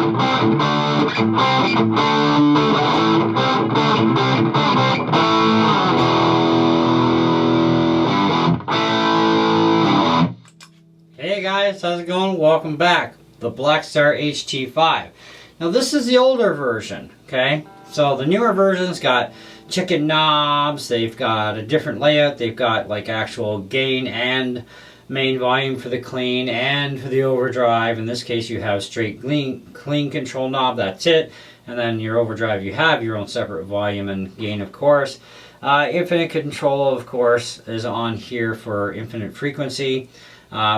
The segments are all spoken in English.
Hey guys, how's it going? Welcome back. The Blackstar HT5. Now this is the older version, okay? So the newer version's got chicken knobs, they've got a different layout, they've got like actual gain and main volume for the clean and for the overdrive. In this case you have straight clean control knob, that's it. And then your overdrive you have your own separate volume and gain, of course. Infinite control, of course, is on here for infinite frequency.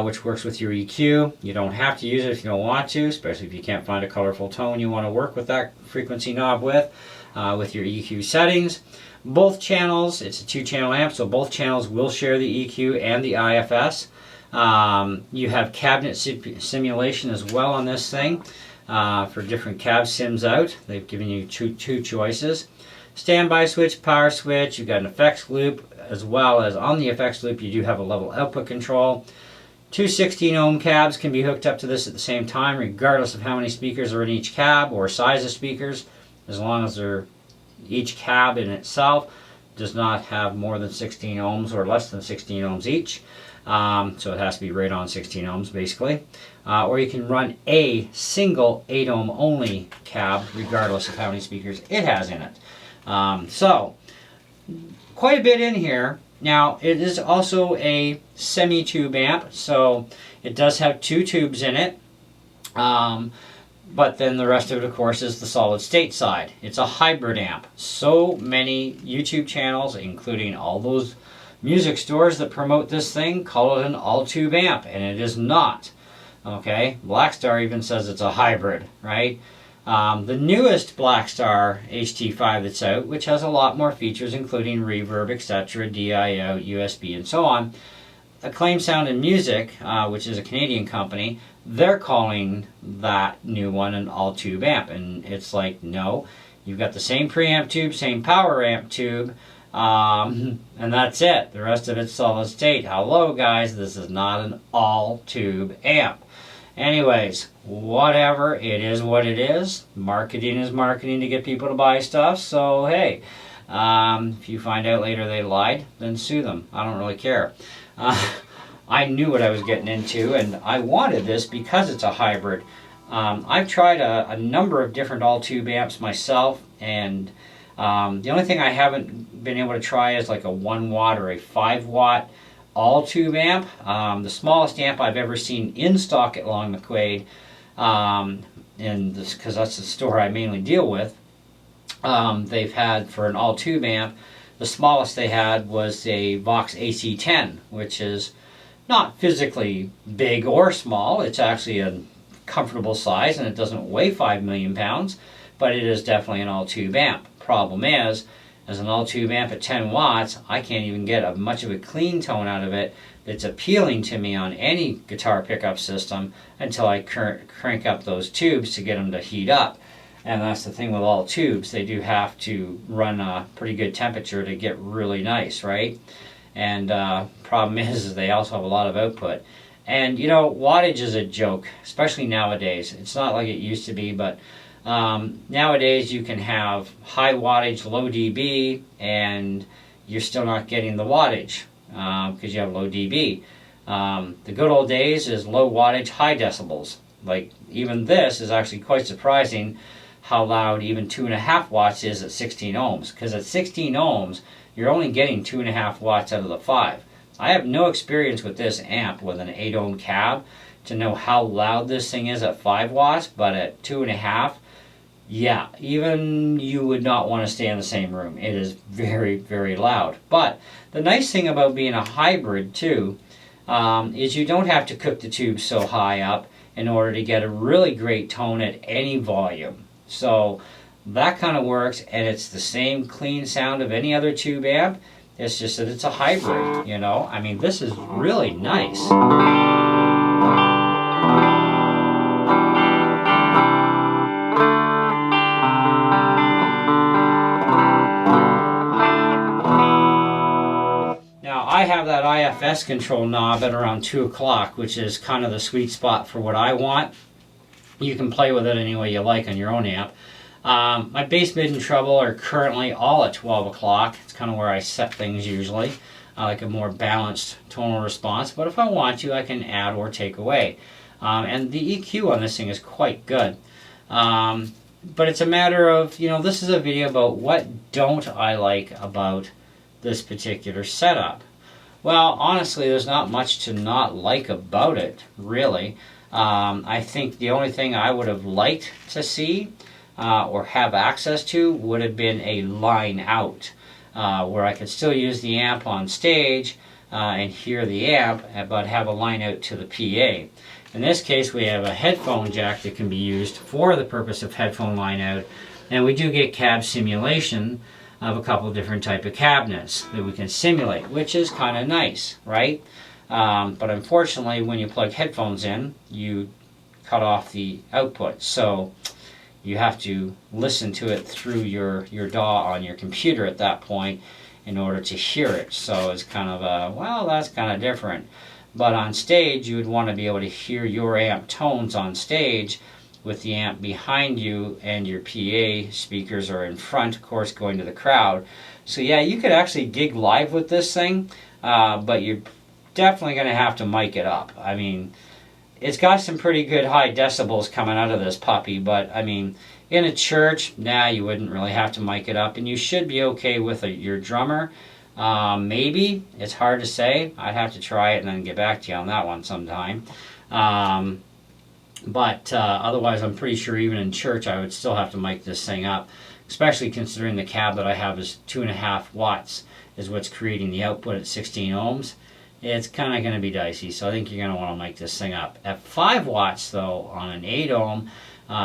Which works with your EQ. You don't have to use it if you don't want to, especially if you can't find a colorful tone you want to work with that frequency knob with your EQ settings. Both channels, it's a 2-channel amp, so both channels will share the EQ and the IFS. You have cabinet simulation as well on this thing for different cab sims out. They've given you two choices. Standby switch, power switch, you've got an effects loop, as well as on the effects loop you do have a level output control. Two 16 ohm cabs can be hooked up to this at the same time, regardless of how many speakers are in each cab or size of speakers, as long as each cab in itself does not have more than 16 ohms or less than 16 ohms each. So it has to be right on 16 ohms basically. Or you can run a single 8 ohm only cab, regardless of how many speakers it has in it. So quite a bit in here. Now, it is also a semi-tube amp, so it does have 2 tubes in it, but then the rest of it, of course, is the solid-state side. It's a hybrid amp. So many YouTube channels, including all those music stores that promote this thing, call it an all-tube amp, and it is not. Okay, Blackstar even says it's a hybrid, right? The newest Blackstar HT5 that's out, which has a lot more features including reverb, etc., DI-out, USB, and so on. Acclaim Sound and Music, which is a Canadian company, they're calling that new one an all-tube amp. And it's like, no, you've got the same preamp tube, same power amp tube, and that's it. The rest of it's solid state. Hello guys, this is not an all-tube amp. Anyways, whatever, it is what it is. Marketing is marketing to get people to buy stuff, so hey, if you find out later they lied, then sue them. I don't really care. I knew what I was getting into, and I wanted this because it's a hybrid. I've tried a number of different all-tube amps myself, and the only thing I haven't been able to try is like a 1 watt or a 5 watt all-tube amp. The smallest amp I've ever seen in stock at Long McQuaid, because that's the store I mainly deal with, they've had for an all-tube amp, the smallest they had was a Vox AC10, which is not physically big or small. It's actually a comfortable size, and it doesn't weigh 5 million pounds, but it is definitely an all-tube amp. Problem is, as an all-tube amp at 10 watts, I can't even get much of a clean tone out of it that's appealing to me on any guitar pickup system until I crank up those tubes to get them to heat up. And that's the thing with all tubes, they do have to run a pretty good temperature to get really nice, right? And problem is they also have a lot of output. And you know, wattage is a joke, especially nowadays. It's not like it used to be, but nowadays you can have high wattage, low dB, and you're still not getting the wattage because you have low dB. The good old days is low wattage, high decibels. Like even this is actually quite surprising how loud even 2.5 watts is at 16 ohms. Because at 16 ohms, you're only getting 2.5 watts out of the 5. I have no experience with this amp with an 8 ohm cab to know how loud this thing is at 5 watts, but at 2.5, yeah, even you would not want to stay in the same room. It is very, very loud. But the nice thing about being a hybrid too is you don't have to cook the tube so high up in order to get a really great tone at any volume. So that kind of works, and it's the same clean sound of any other tube amp. It's just that it's a hybrid, you know? I mean, this is really nice. I have that IFS control knob at around 2 o'clock, which is kind of the sweet spot for what I want. You can play with it any way you like on your own amp. My bass, mid, and treble are currently all at 12 o'clock. It's kind of where I set things usually. I like a more balanced tonal response, but if I want to, I can add or take away. And the EQ on this thing is quite good. But it's a matter of, this is a video about what don't I like about this particular setup. Well, honestly, there's not much to not like about it, really. I think the only thing I would have liked to see or have access to would have been a line out, where I could still use the amp on stage and hear the amp, but have a line out to the PA. In this case, we have a headphone jack that can be used for the purpose of headphone line out, and we do get cab simulation of a couple different type of cabinets that we can simulate, which is kind of nice, right? But unfortunately, when you plug headphones in, you cut off the output, so you have to listen to it through your DAW on your computer at that point in order to hear it. So it's kind of that's kind of different. But on stage, you would want to be able to hear your amp tones on stage with the amp behind you, and your PA speakers are in front, of course, going to the crowd. So yeah, you could actually gig live with this thing, but you're definitely going to have to mic it up. I mean, it's got some pretty good high decibels coming out of this puppy, but I mean, in a church, you wouldn't really have to mic it up, and you should be okay with your drummer. Maybe. It's hard to say. I'd have to try it and then get back to you on that one sometime. But otherwise, I'm pretty sure even in church, I would still have to mic this thing up, especially considering the cab that I have is 2.5 watts is what's creating the output at 16 ohms. It's kind of going to be dicey, so I think you're going to want to mic this thing up. At 5 watts, though, on an 8 ohm,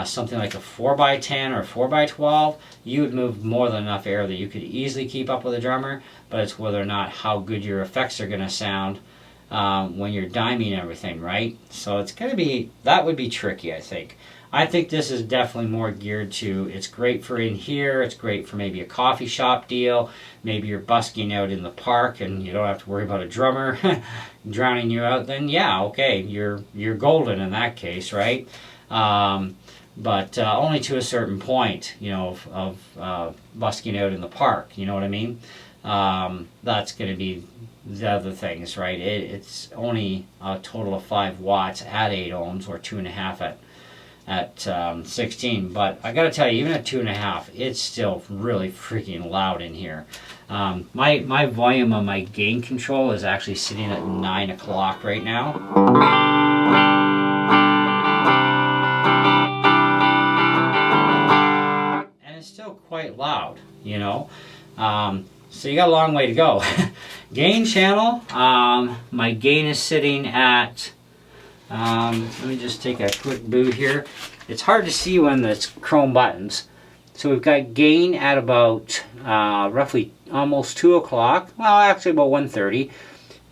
something like a 4x10 or 4x12, you would move more than enough air that you could easily keep up with a drummer, but it's whether or not how good your effects are going to sound when you're diming everything, right? So it's going to be, that would be tricky, I think. I think this is definitely more geared to, it's great for in here, it's great for maybe a coffee shop deal, maybe you're busking out in the park and you don't have to worry about a drummer drowning you out, then yeah, okay, you're golden in that case, right? But only to a certain point, of busking out in the park, you know what I mean? That's going to be the other things, right? It's only a total of 5 watts at 8 ohms, or 2.5 at 16. But I got to tell you, even at 2.5, it's still really freaking loud in here. My volume on my gain control is actually sitting at 9 o'clock right now. Still quite loud, so you got a long way to go. Gain channel, my gain is sitting at, let me just take a quick boot here. It's hard to see when it's chrome buttons. So we've got gain at about roughly almost 2 o'clock, well actually about 1:30,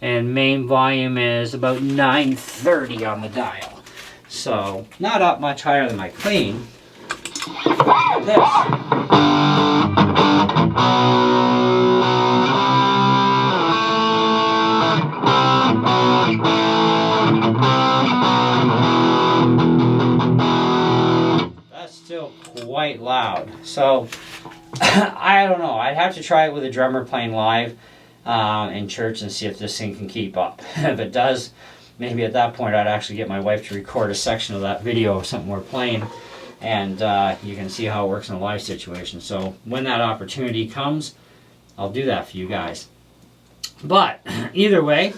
and main volume is about 9:30 on the dial. So not up much higher than my clean. This. That's still quite loud. So I don't know. I'd have to try it with a drummer playing live in church and see if this thing can keep up. If it does, maybe at that point I'd actually get my wife to record a section of that video of something we're playing. And you can see how it works in a live situation. So when that opportunity comes, I'll do that for you guys. But either way,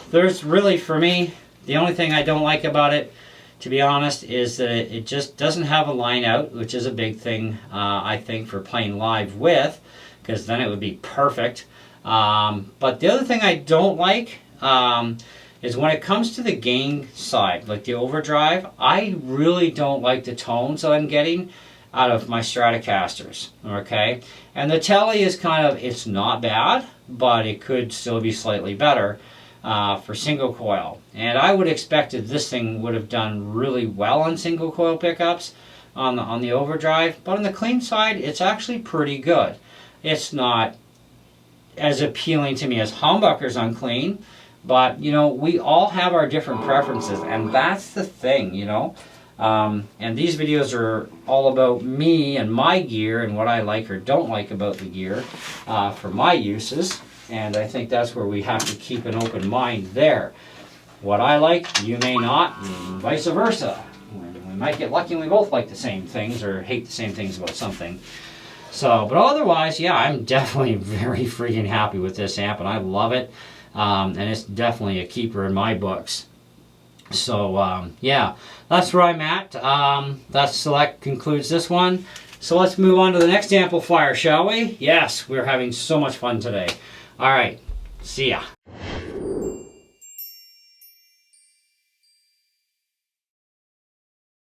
there's really, for me, the only thing I don't like about it, to be honest, is that it just doesn't have a line out, which is a big thing, I think, for playing live with, because then it would be perfect. But the other thing I don't like is when it comes to the gain side, like the overdrive, I really don't like the tones that I'm getting out of my Stratocasters, okay? And the Tele is kind of, it's not bad, but it could still be slightly better for single coil. And I would expect that this thing would have done really well on single coil pickups on the overdrive, but on the clean side, it's actually pretty good. It's not as appealing to me as humbuckers on clean, but, we all have our different preferences, and that's the thing, And these videos are all about me and my gear and what I like or don't like about the gear for my uses. And I think that's where we have to keep an open mind there. What I like, you may not, and vice versa. We might get lucky and we both like the same things or hate the same things about something. So, but otherwise, yeah, I'm definitely very freaking happy with this amp, and I love it. And it's definitely a keeper in my books. So, yeah, that's where I'm at. That concludes this one. So let's move on to the next amplifier, shall we? Yes, we're having so much fun today. All right, see ya.